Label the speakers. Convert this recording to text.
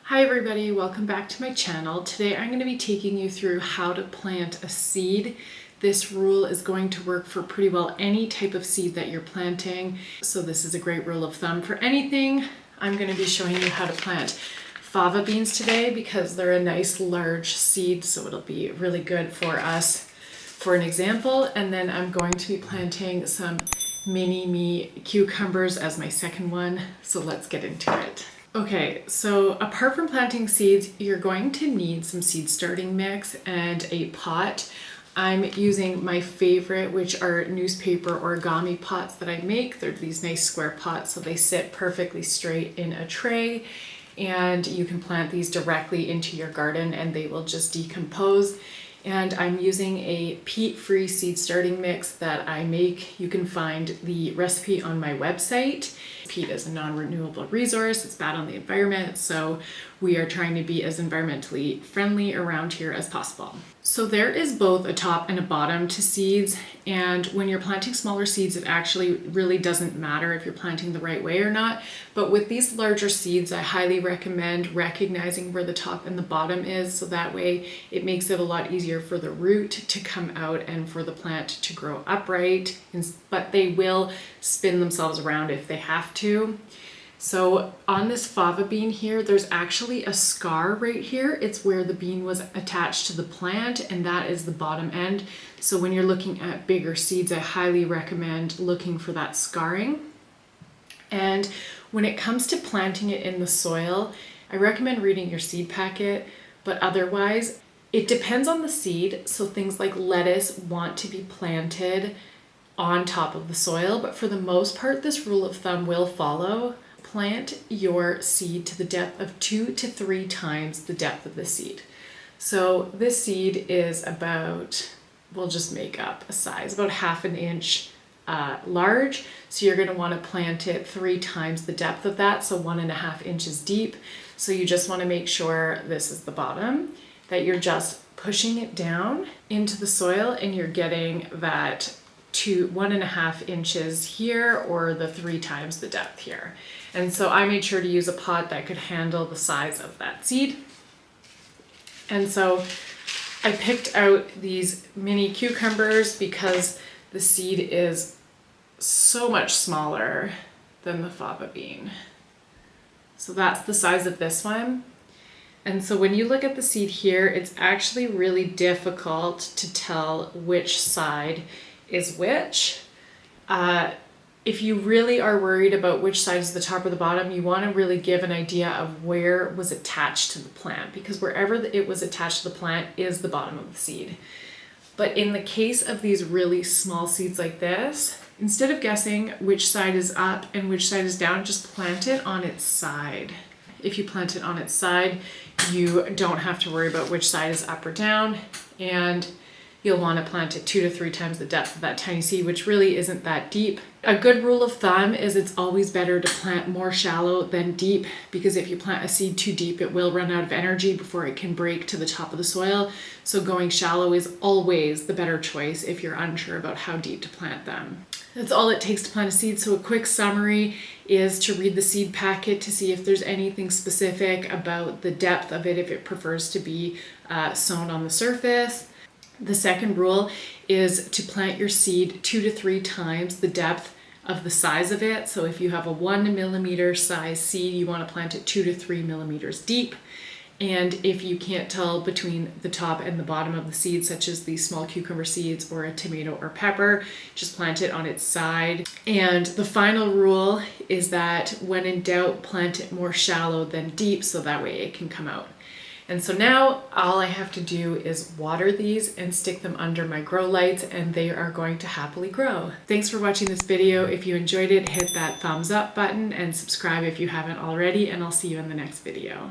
Speaker 1: Hi everybody, welcome back to my channel. Today I'm going to be taking you through how to plant a seed. This rule is going to work for pretty well any type of seed that you're planting. So this is a great rule of thumb for anything. I'm going to be showing you how to plant fava beans today because they're a nice large seed, so it'll be really good for us for an example. And then I'm going to be planting some mini me cucumbers as my second one. So let's get into it. Okay, so apart from planting seeds, you're going to need some seed starting mix and a pot. I'm using my favorite, which are newspaper origami pots that I make. They're these nice square pots, so they sit perfectly straight in a tray, and you can plant these directly into your garden and they will just decompose. And I'm using a peat-free seed starting mix that I make. You can find the recipe on my website. Peat is a non-renewable resource. It's bad on the environment, so we are trying to be as environmentally friendly around here as possible. So there is both a top and a bottom to seeds, and when you're planting smaller seeds, it actually really doesn't matter if you're planting the right way or not. But with these larger seeds, I highly recommend recognizing where the top and the bottom is, so that way it makes it a lot easier for the root to come out and for the plant to grow upright, but they will spin themselves around if they have to. So on this fava bean here, there's actually a scar right here. It's where the bean was attached to the plant, and that is the bottom end. So when you're looking at bigger seeds, I highly recommend looking for that scarring. And when it comes to planting it in the soil, I recommend reading your seed packet, but otherwise it depends on the seed. So things like lettuce want to be planted on top of the soil, but for the most part, this rule of thumb will follow. Plant your seed to the depth of 2 to 3 times the depth of the seed. So this seed is about, we'll just make up a size, about ½ an inch large. So you're going to want to plant it 3 times the depth of that, so 1½ inches deep. So you just want to make sure this is the bottom, that you're just pushing it down into the soil and you're getting that to 1½ inches here, or the 3 times the depth here. And so I made sure to use a pot that could handle the size of that seed. And so I picked out these mini cucumbers because the seed is so much smaller than the fava bean. So that's the size of this one. And so when you look at the seed here, it's actually really difficult to tell which side is which. If you really are worried about which side is the top or the bottom, you want to really give an idea of where was attached to the plant, because wherever it was attached to the plant is the bottom of the seed. But in the case of these really small seeds like this, instead of guessing which side is up and which side is down, just plant it on its side. If you plant it on its side, you don't have to worry about which side is up or down, and you'll want to plant it 2 to 3 times the depth of that tiny seed, which really isn't that deep. A good rule of thumb is it's always better to plant more shallow than deep, because if you plant a seed too deep, it will run out of energy before it can break to the top of the soil. So going shallow is always the better choice if you're unsure about how deep to plant them. That's all it takes to plant a seed. So a quick summary is to read the seed packet to see if there's anything specific about the depth of it, if it prefers to be sown on the surface. The second rule is to plant your seed 2 to 3 times the depth of the size of it. So if you have a 1 millimeter size seed, you want to plant it 2 to 3 millimeters deep. And if you can't tell between the top and the bottom of the seed, such as these small cucumber seeds or a tomato or pepper, just plant it on its side. And the final rule is that when in doubt, plant it more shallow than deep, so that way it can come out. And so now all I have to do is water these and stick them under my grow lights, and they are going to happily grow. Thanks for watching this video. If you enjoyed it, hit that thumbs up button and subscribe if you haven't already, and I'll see you in the next video.